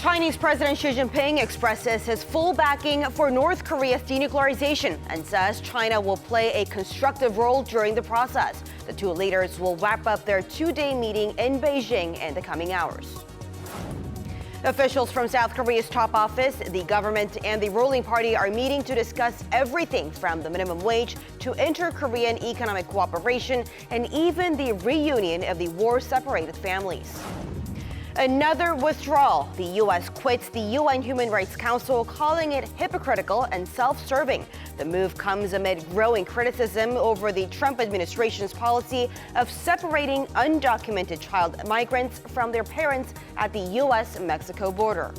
Chinese President Xi Jinping expresses his full backing for North Korea's denuclearization and says China will play a constructive role during the process. The two leaders will wrap up their two-day meeting in Beijing in the coming hours. Officials from South Korea's top office, the government, and the ruling party are meeting to discuss everything from the minimum wage to inter-Korean economic cooperation and even the reunion of the war-separated families. Another withdrawal. The U.S. quits the UN Human Rights Council, calling it hypocritical and self-serving. The move comes amid growing criticism over the Trump administration's policy of separating undocumented child migrants from their parents at the U.S.-Mexico border.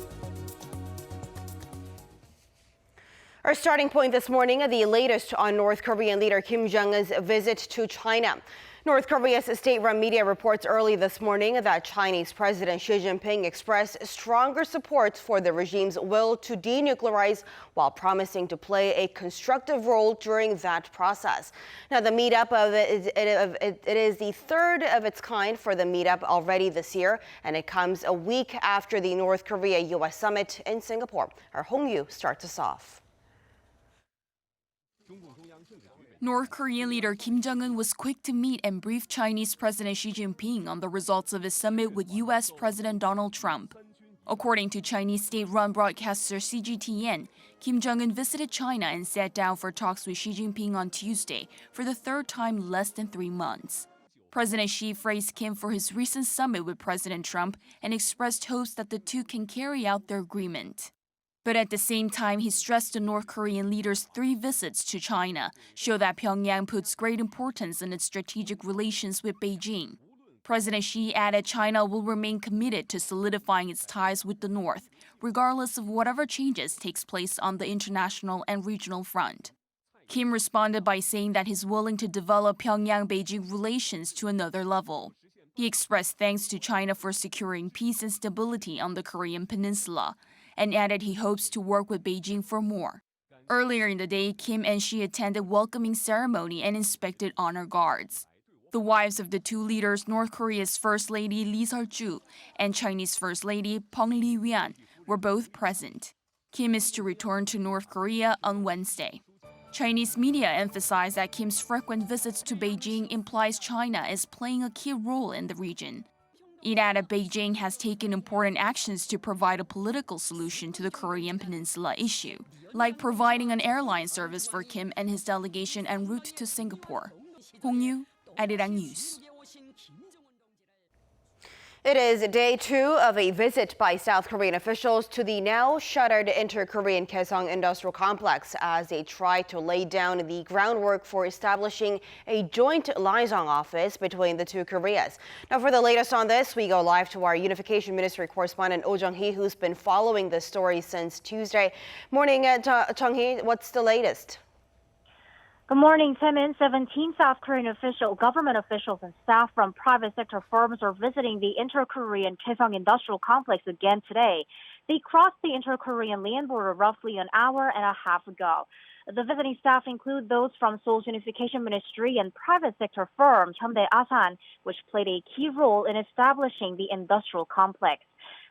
Our starting point this morning, the latest on North Korean leader Kim Jong-un's visit to China. North Korea's state-run media reports early this morning that Chinese President Xi Jinping expressed stronger support for the regime's will to denuclearize while promising to play a constructive role during that process. Now, the meetup it is the third of its kind for the meetup already this year, and it comes a week after the North Korea-U.S. summit in Singapore. Our Hong Yu starts us off. North Korean leader Kim Jong-un was quick to meet and brief Chinese President Xi Jinping on the results of his summit with U.S. President Donald Trump. According to Chinese state-run broadcaster CGTN, Kim Jong-un visited China and sat down for talks with Xi Jinping on Tuesday for the third time in less than 3 months. President Xi praised Kim for his recent summit with President Trump and expressed hopes that the two can carry out their agreement. But at the same time, he stressed the North Korean leader's 3 visits to China show that Pyongyang puts great importance in its strategic relations with Beijing. President Xi added China will remain committed to solidifying its ties with the North, regardless of whatever changes takes place on the international and regional front. Kim responded by saying that he's willing to develop Pyongyang-Beijing relations to another level. He expressed thanks to China for securing peace and stability on the Korean peninsula, and added he hopes to work with Beijing for more. Earlier in the day, Kim and Xi attended welcoming ceremony and inspected honor guards. The wives of the two leaders, North Korea's First Lady Lee Seol-ju and Chinese First Lady Peng Liyuan, were both present. Kim is to return to North Korea on Wednesday. Chinese media emphasize that Kim's frequent visits to Beijing implies China is playing a key role in the region. It added Beijing has taken important actions to provide a political solution to the Korean Peninsula issue, like providing an airline service for Kim and his delegation en route to Singapore. Hong Yu, Arirang News. It is day 2 of a visit by South Korean officials to the now shuttered inter-Korean Kaesong industrial complex as they try to lay down the groundwork for establishing a joint liaison office between the two Koreas. Now, for the latest on this, we go live to our Unification Ministry correspondent Oh Jung-hee, who's been following this story since Tuesday. Morning, Jung-hee. What's the latest? Good morning, Taemin. 17 South Korean government officials and staff from private sector firms are visiting the inter-Korean Kaesong industrial complex again today. They crossed the inter-Korean land border roughly an hour and a half ago. The visiting staff include those from Seoul's Unification Ministry and private sector firm Hyundai Asan, which played a key role in establishing the industrial complex.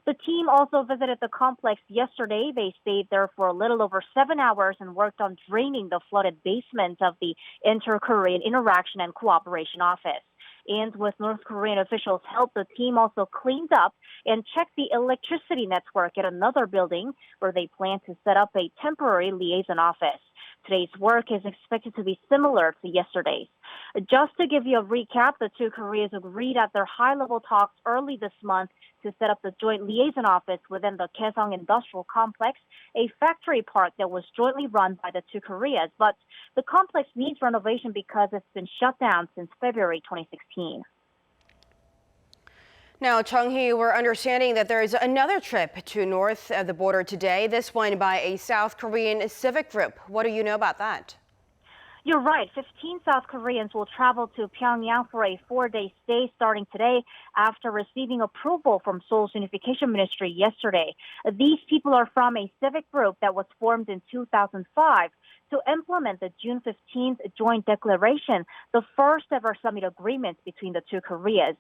The team also visited the complex yesterday. They stayed there for a little over 7 hours and worked on draining the flooded basement of the Inter-Korean Interaction and Cooperation Office. And with North Korean officials' help, the team also cleaned up and checked the electricity network at another building where they plan to set up a temporary liaison office. Today's work is expected to be similar to yesterday's. Just to give you a recap, the two Koreas agreed at their high-level talks early this month to set up the joint liaison office within the Kaesong Industrial Complex, a factory park that was jointly run by the two Koreas. But the complex needs renovation because it's been shut down since February 2016. Now, Chung-hee, we're understanding that there is another trip to north of the border today, this one by a South Korean civic group. What do you know about that? You're right. 15 South Koreans will travel to Pyongyang for a 4-day stay starting today after receiving approval from Seoul's Unification Ministry yesterday. These people are from a civic group that was formed in 2005 to implement the June 15th joint declaration, the first ever summit agreement between the two Koreas.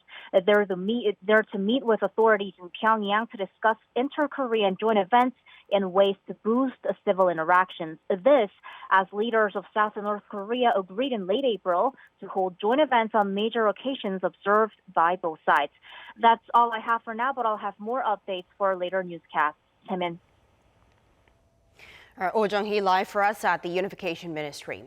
They're to meet with authorities in Pyongyang to discuss inter-Korean joint events and ways to boost civil interactions. This, as leaders of South and North Korea agreed in late April to hold joint events on major occasions observed by both sides. That's all I have for now, but I'll have more updates for later newscasts. Taemin. Oh Jung-hee live for us at the Unification Ministry.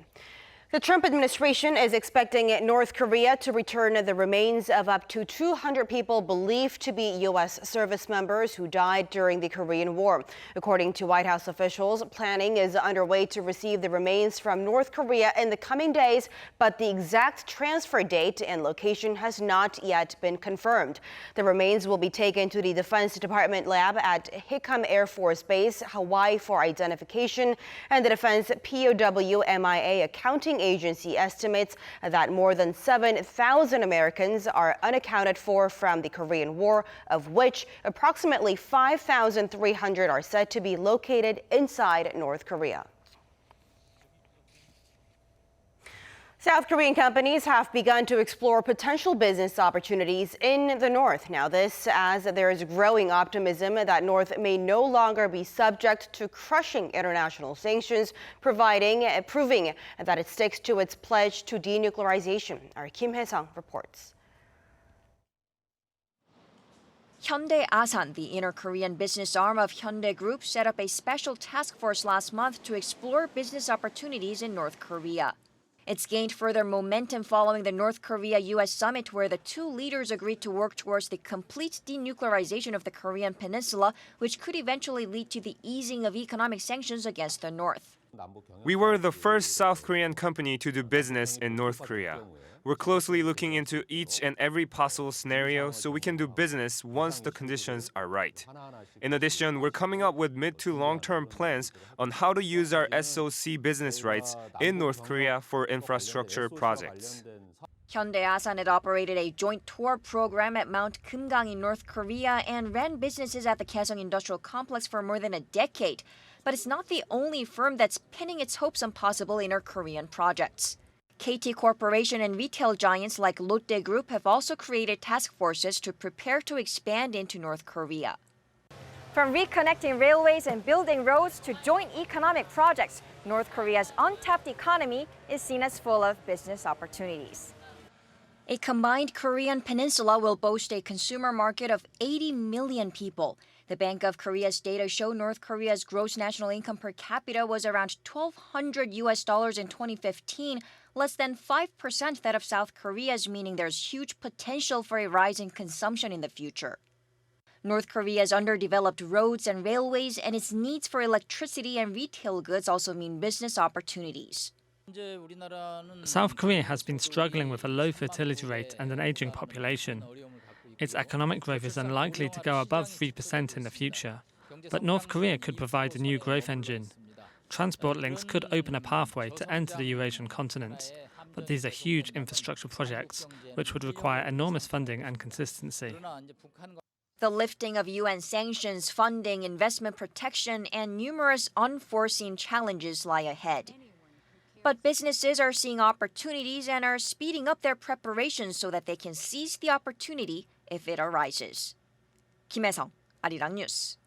The Trump administration is expecting North Korea to return the remains of up to 200 people believed to be U.S. service members who died during the Korean War. According to White House officials, planning is underway to receive the remains from North Korea in the coming days, but the exact transfer date and location has not yet been confirmed. The remains will be taken to the Defense Department lab at Hickam Air Force Base, Hawaii for identification, and the Defense POW MIA accounting agency estimates that more than 7,000 Americans are unaccounted for from the Korean War, of which approximately 5,300 are said to be located inside North Korea. South Korean companies have begun to explore potential business opportunities in the North. Now this as there is growing optimism that North may no longer be subject to crushing international sanctions, proving that it sticks to its pledge to denuclearization. Our Kim Hae-sung reports. Hyundai Asan, the inter-Korean business arm of Hyundai Group, set up a special task force last month to explore business opportunities in North Korea. It's gained further momentum following the North Korea-U.S. summit, where the two leaders agreed to work towards the complete denuclearization of the Korean peninsula, which could eventually lead to the easing of economic sanctions against the North. We were the first South Korean company to do business in North Korea. We're closely looking into each and every possible scenario so we can do business once the conditions are right. In addition, we're coming up with mid to long-term plans on how to use our SOC business rights in North Korea for infrastructure projects. Hyundai Asan had operated a joint tour program at Mount Kumgang in North Korea and ran businesses at the Kaesong industrial complex for more than a decade. But it's not the only firm that's pinning its hopes on possible inter-Korean projects. KT Corporation and retail giants like Lotte Group have also created task forces to prepare to expand into North Korea. From reconnecting railways and building roads to joint economic projects, North Korea's untapped economy is seen as full of business opportunities. A combined Korean peninsula will boast a consumer market of 80 million people. The Bank of Korea's data show North Korea's gross national income per capita was around $1,200 in 2015, less than 5% that of South Korea's, meaning there's huge potential for a rise in consumption in the future. North Korea's underdeveloped roads and railways and its needs for electricity and retail goods also mean business opportunities. South Korea has been struggling with a low fertility rate and an aging population. Its economic growth is unlikely to go above 3% in the future. But North Korea could provide a new growth engine. Transport links could open a pathway to enter the Eurasian continent. But these are huge infrastructure projects, which would require enormous funding and consistency. The lifting of UN sanctions, funding, investment protection, and numerous unforeseen challenges lie ahead. But businesses are seeing opportunities and are speeding up their preparations so that they can seize the opportunity if it arises. Kim Hae-sung, Arirang News.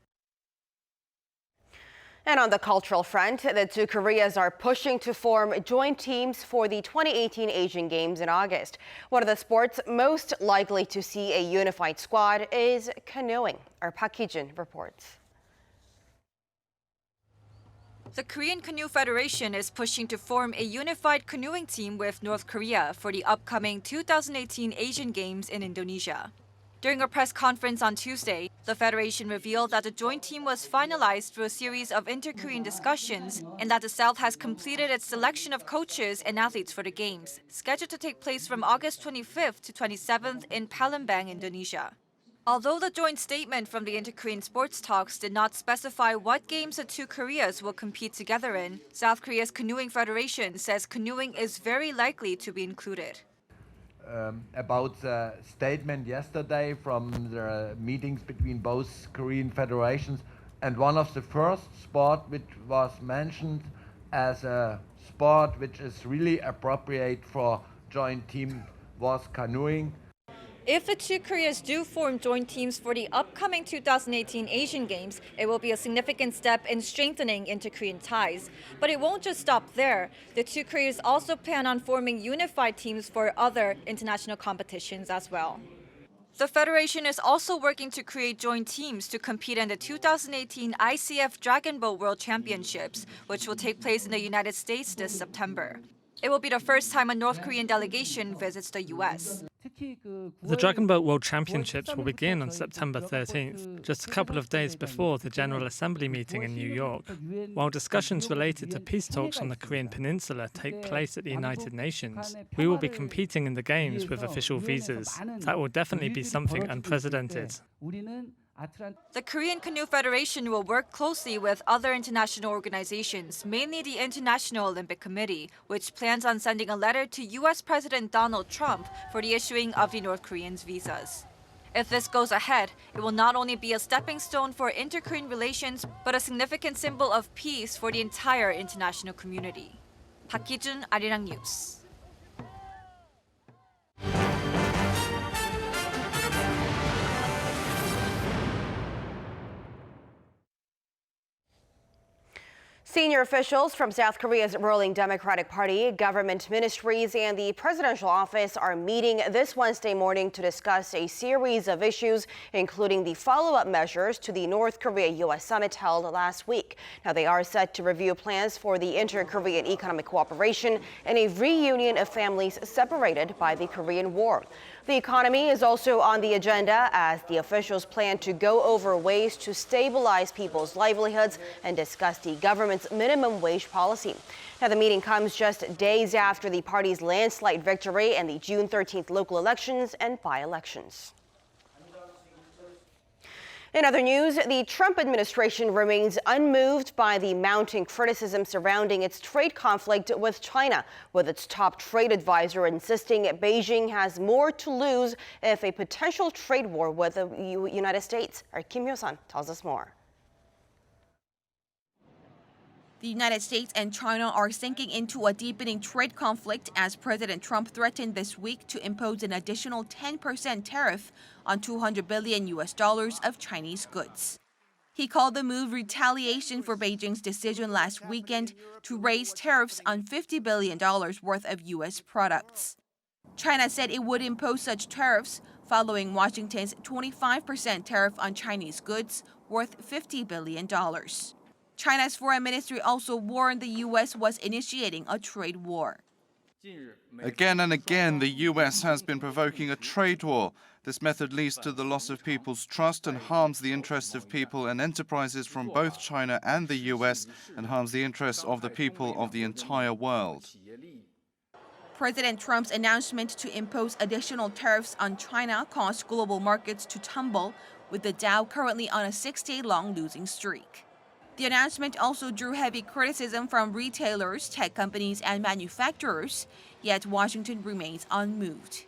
And on the cultural front, the two Koreas are pushing to form joint teams for the 2018 Asian Games in August. One of the sports most likely to see a unified squad is canoeing. Our Park Hee-jun reports. The Korean Canoe Federation is pushing to form a unified canoeing team with North Korea for the upcoming 2018 Asian Games in Indonesia. During a press conference on Tuesday, the federation revealed that the joint team was finalized through a series of inter-Korean discussions and that the South has completed its selection of coaches and athletes for the Games, scheduled to take place from August 25th to 27th in Palembang, Indonesia. Although the joint statement from the inter-Korean sports talks did not specify what games the two Koreas will compete together in, South Korea's Canoeing Federation says canoeing is very likely to be included. About the statement yesterday from the meetings between both Korean federations, and one of the first sport which was mentioned as a sport which is really appropriate for joint team was canoeing. If the two Koreas do form joint teams for the upcoming 2018 Asian Games, it will be a significant step in strengthening inter-Korean ties. But it won't just stop there. The two Koreas also plan on forming unified teams for other international competitions as well. The federation is also working to create joint teams to compete in the 2018 ICF Dragon Boat World Championships, which will take place in the United States this September. It will be the first time a North Korean delegation visits the U.S. The Dragon Boat World Championships will begin on September 13th, just a couple of days before the General Assembly meeting in New York. While discussions related to peace talks on the Korean Peninsula take place at the United Nations, we will be competing in the Games with official visas. That will definitely be something unprecedented. The Korean Canoe Federation will work closely with other international organizations, mainly the International Olympic Committee, which plans on sending a letter to U.S. President Donald Trump for the issuing of the North Koreans' visas. If this goes ahead, it will not only be a stepping stone for inter-Korean relations, but a significant symbol of peace for the entire international community. Park Ki-jun, Arirang News. Senior officials from South Korea's ruling Democratic Party, government ministries, and the presidential office are meeting this Wednesday morning to discuss a series of issues, including the follow-up measures to the North Korea-U.S. summit held last week. Now, they are set to review plans for the inter-Korean economic cooperation and a reunion of families separated by the Korean War. The economy is also on the agenda as the officials plan to go over ways to stabilize people's livelihoods and discuss the government's minimum wage policy. Now, the meeting comes just days after the party's landslide victory in the June 13th local elections and by-elections. In other news, the Trump administration remains unmoved by the mounting criticism surrounding its trade conflict with China, with its top trade advisor insisting Beijing has more to lose if a potential trade war with the United States. Our Kim Hyo-sun tells us more. The United States and China are sinking into a deepening trade conflict as President Trump threatened this week to impose an additional 10% tariff on $200 billion of Chinese goods. He called the move retaliation for Beijing's decision last weekend to raise tariffs on $50 billion worth of U.S. products. China said it would impose such tariffs following Washington's 25% tariff on Chinese goods worth $50 billion. China's foreign ministry also warned the U.S. was initiating a trade war. Again and again, the U.S. has been provoking a trade war. This method leads to the loss of people's trust and harms the interests of people and enterprises from both China and the U.S. and harms the interests of the people of the entire world. President Trump's announcement to impose additional tariffs on China caused global markets to tumble, with the Dow currently on a 6-day-long losing streak. The announcement also drew heavy criticism from retailers, tech companies, and manufacturers, yet Washington remains unmoved.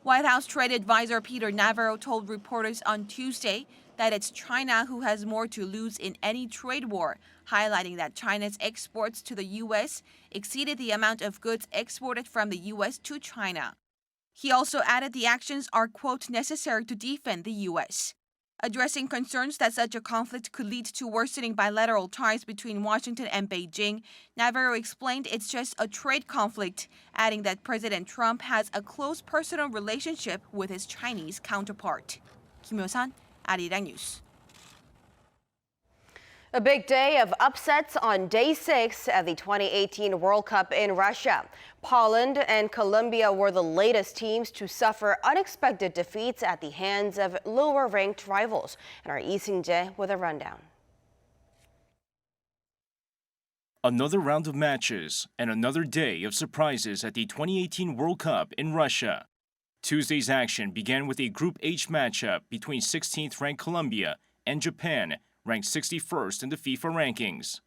White House trade advisor Peter Navarro told reporters on Tuesday that it's China who has more to lose in any trade war, highlighting that China's exports to the U.S. exceeded the amount of goods exported from the U.S. to China. He also added the actions are, quote, necessary to defend the U.S. Addressing concerns that such a conflict could lead to worsening bilateral ties between Washington and Beijing, Navarro explained it's just a trade conflict, adding that President Trump has a close personal relationship with his Chinese counterpart. Kim Hyo-sun, Arirang News. A big day of upsets on day 6 at the 2018 World Cup in Russia. Poland and Colombia were the latest teams to suffer unexpected defeats at the hands of lower-ranked rivals. And our Lee Seung-jae with a rundown. Another round of matches and another day of surprises at the 2018 World Cup in Russia. Tuesday's action began with a Group H matchup between 16th-ranked Colombia and Japan, ranked 61st in the FIFA rankings.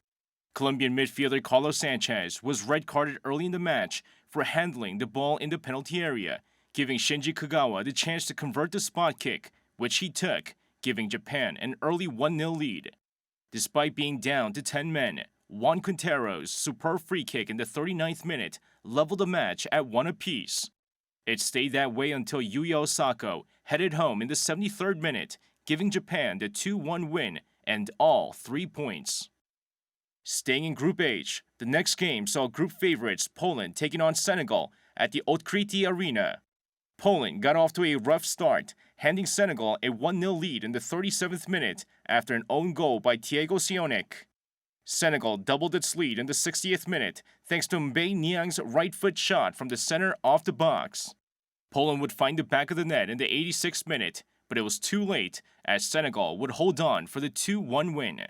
Colombian midfielder Carlos Sanchez was red-carded early in the match for handling the ball in the penalty area, giving Shinji Kagawa the chance to convert the spot kick, which he took, giving Japan an early 1-0 lead. Despite being down to 10 men, Juan Quintero's superb free kick in the 39th minute leveled the match at 1 apiece. It stayed that way until Yuya Osako headed home in the 73rd minute, giving Japan the 2-1 win and all 3 points. Staying in Group H, the next game saw group favorites Poland taking on Senegal at the Odkriti Arena. Poland got off to a rough start, handing Senegal a 1-0 lead in the 37th minute after an own goal by Thiago Sionek. Senegal doubled its lead in the 60th minute thanks to Mbaye Niang's right foot shot from the center off the box. Poland would find the back of the net in the 86th minute, but it was too late as Senegal would hold on for the 2-1 win.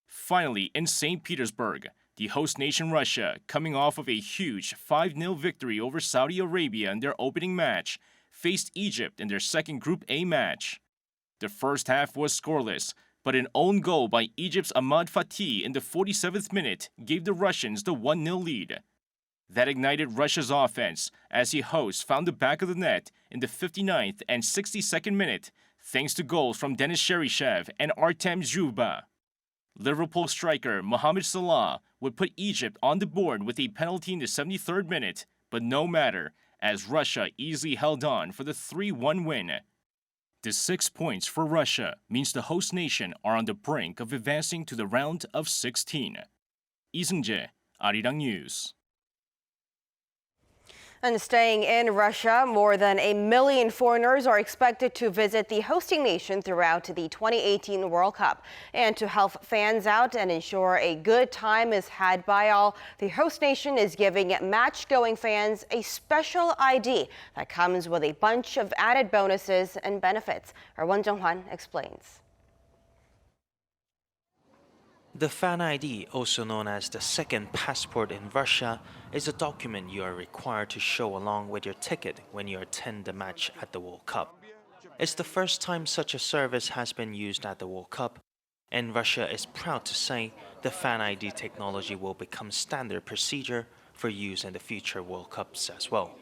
Finally, in St. Petersburg, the host nation Russia, coming off of a huge 5-0 victory over Saudi Arabia in their opening match, faced Egypt in their second Group A match. The first half was scoreless, but an own goal by Egypt's Ahmad Fatih in the 47th minute gave the Russians the 1-0 lead. That ignited Russia's offense as the hosts found the back of the net in the 59th and 62nd minute thanks to goals from Denis Cheryshev and Artem Zhuba. Liverpool striker Mohamed Salah would put Egypt on the board with a penalty in the 73rd minute, but no matter, as Russia easily held on for the 3-1 win. The 6 points for Russia means the host nation are on the brink of advancing to the round of 16. Lee Seung-jae, Arirang News. And staying in Russia, more than 1 million foreigners are expected to visit the hosting nation throughout the 2018 World Cup. And to help fans out and ensure a good time is had by all, the host nation is giving match-going fans a special ID that comes with a bunch of added bonuses and benefits. Our Won Jung-hwan explains. The fan ID, also known as the second passport in Russia, is a document you are required to show along with your ticket when you attend the match at the World Cup. It's the first time such a service has been used at the World Cup, and Russia is proud to say the fan ID technology will become standard procedure for use in the future World Cups as well.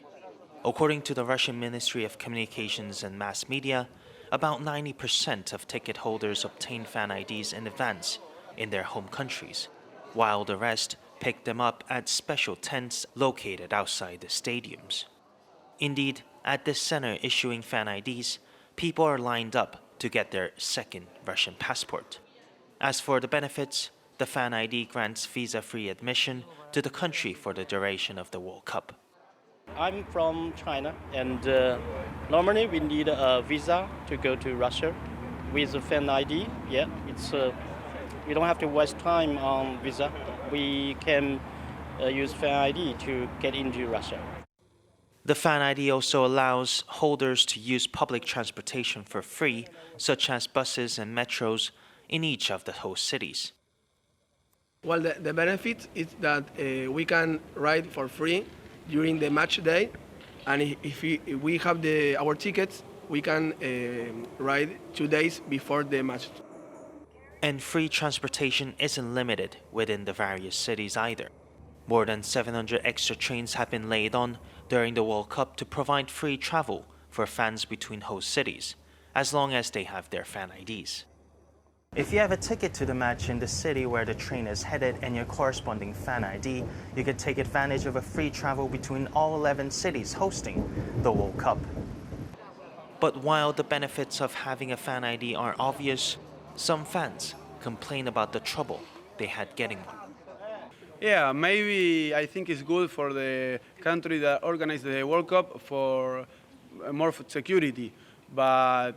According to the Russian Ministry of Communications and Mass Media, about 90% of ticket holders obtain fan IDs in advance in their home countries, while the rest pick them up at special tents located outside the stadiums. Indeed, at this center issuing fan IDs, people are lined up to get their second Russian passport. As for the benefits, the fan ID grants visa-free admission to the country for the duration of the World Cup. I'm from China, and normally we need a visa to go to Russia. With a fan ID, we don't have to waste time on visa. We can use fan ID to get into Russia. The fan ID also allows holders to use public transportation for free, such as buses and metros, in each of the host cities. Well, the benefit is that we can ride for free during the match day, and if we have our tickets, we can ride 2 days before the match. And free transportation isn't limited within the various cities either. More than 700 extra trains have been laid on during the World Cup to provide free travel for fans between host cities, as long as they have their fan IDs. If you have a ticket to the match in the city where the train is headed and your corresponding fan ID, you can take advantage of a free travel between all 11 cities hosting the World Cup. But while the benefits of having a fan ID are obvious, some fans complain about the trouble they had getting one. Yeah, maybe I think it's good for the country that organized the World Cup for more security. But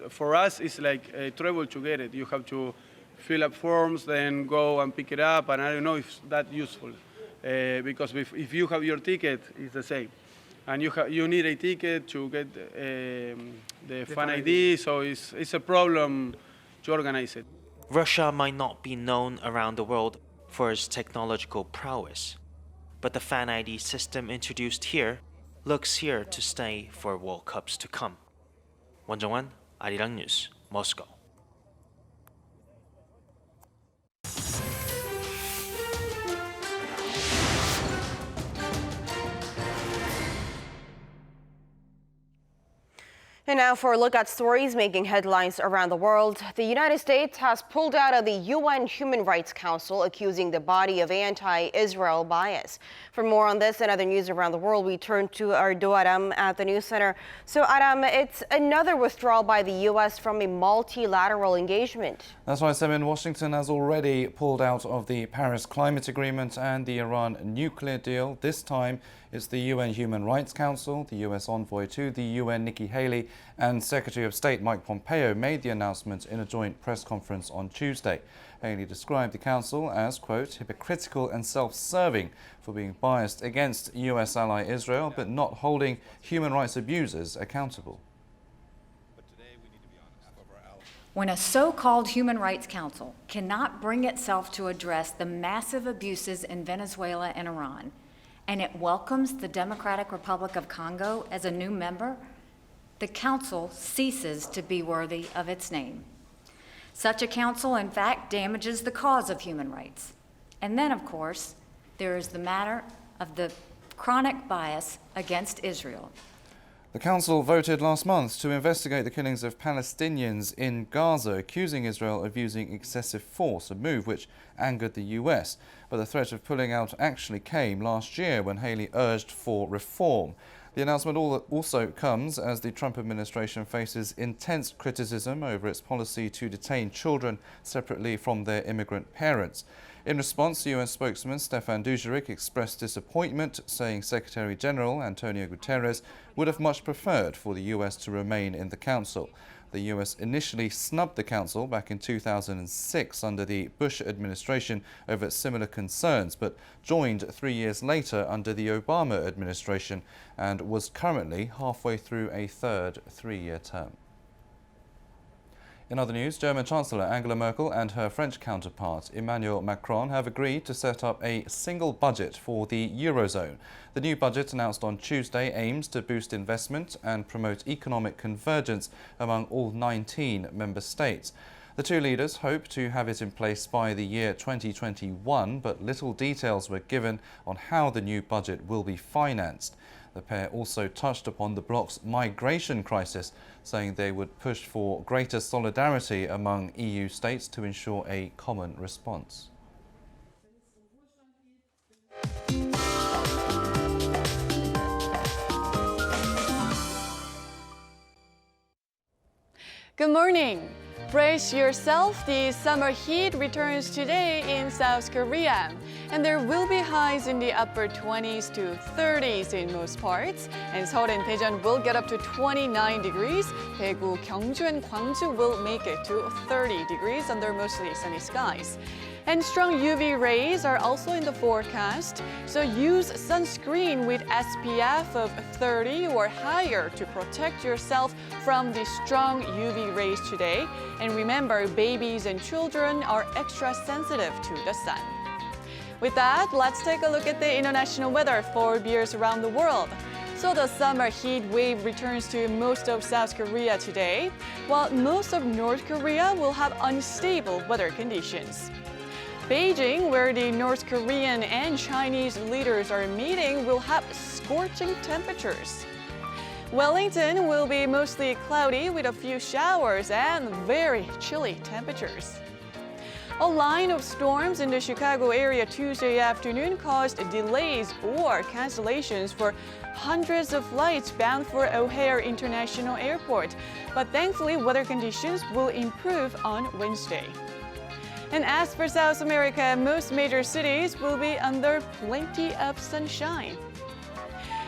for us, it's like a trouble to get it. You have to fill up forms, then go and pick it up, and I don't know if that's useful. Because if you have your ticket, it's the same. And you need a ticket to get the fan ID, so it's a problem to organize it. Russia might not be known around the world for its technological prowess, but the fan ID system introduced here looks here to stay for World Cups to come. Won Jung-hwan, Arirang News, Moscow. And now for a look at stories making headlines around the world. The United States has pulled out of the UN Human Rights Council, accusing the body of anti-Israel bias. For more on this and other news around the world, we turn to our Aram at the NewsCenter. So Aram, it's another withdrawal by the U.S. from a multilateral engagement. That's right, Semin. Washington has already pulled out of the Paris Climate Agreement and the Iran nuclear deal. This time, it's the UN Human Rights Council. The U.S. envoy to the UN, Nikki Haley, and Secretary of State Mike Pompeo made the announcement in a joint press conference on Tuesday. Haley described the council as, quote, hypocritical and self-serving for being biased against U.S. ally Israel, but not holding human rights abusers accountable. When a so-called Human Rights Council cannot bring itself to address the massive abuses in Venezuela and Iran, and it welcomes the Democratic Republic of Congo as a new member, the council ceases to be worthy of its name. Such a council, in fact, damages the cause of human rights. And then, of course, there is the matter of the chronic bias against Israel. The council voted last month to investigate the killings of Palestinians in Gaza, accusing Israel of using excessive force, a move which angered the US. But the threat of pulling out actually came last year when Haley urged for reform. The announcement also comes as the Trump administration faces intense criticism over its policy to detain children separately from their immigrant parents. In response, UN spokesman Stefan Dujarric expressed disappointment, saying Secretary General Antonio Guterres would have much preferred for the US to remain in the Council. The US initially snubbed the Council back in 2006 under the Bush administration over similar concerns, but joined 3 years later under the Obama administration and was currently halfway through a third three-year term. In other news, German Chancellor Angela Merkel and her French counterpart Emmanuel Macron have agreed to set up a single budget for the eurozone. The new budget, announced on Tuesday, aims to boost investment and promote economic convergence among all 19 member states. The two leaders hope to have it in place by the year 2021, but little details were given on how the new budget will be financed. The pair also touched upon the bloc's migration crisis, saying they would push for greater solidarity among EU states to ensure a common response. Good morning. Brace yourself, the summer heat returns today in South Korea. And there will be highs in the upper 20s to 30s in most parts. And Seoul and Daejeon will get up to 29 degrees. Daegu, Gyeongju, and Gwangju will make it to 30 degrees under mostly sunny skies. And strong UV rays are also in the forecast, so use sunscreen with SPF of 30 or higher to protect yourself from the strong UV rays today. And remember, babies and children are extra sensitive to the sun. With that, let's take a look at the international weather for viewers around the world. So the summer heat wave returns to most of South Korea today, while most of North Korea will have unstable weather conditions. Beijing, where the North Korean and Chinese leaders are meeting, will have scorching temperatures. Wellington will be mostly cloudy with a few showers and very chilly temperatures. A line of storms in the Chicago area Tuesday afternoon caused delays or cancellations for hundreds of flights bound for O'Hare International Airport. But thankfully, weather conditions will improve on Wednesday. And as for South America, most major cities will be under plenty of sunshine.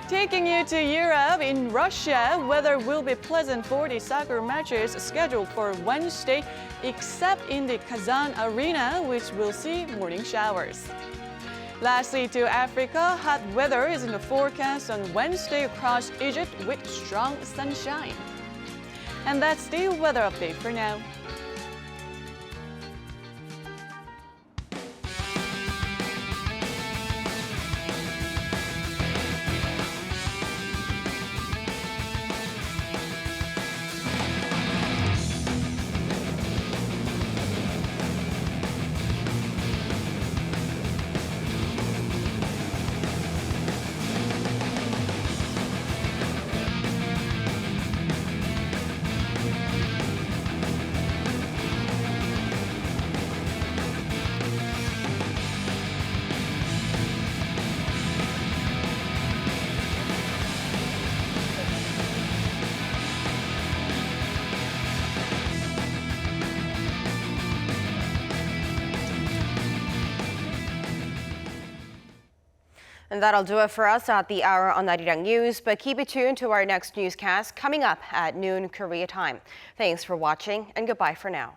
Taking you to Europe, in Russia, weather will be pleasant for the soccer matches scheduled for Wednesday, except in the Kazan Arena, which will see morning showers. Lastly, to Africa, hot weather is in the forecast on Wednesday across Egypt with strong sunshine. And that's the weather update for now. And that'll do it for us at the hour on Arirang News, but keep it tuned to our next newscast coming up at noon Korea time. Thanks for watching and goodbye for now.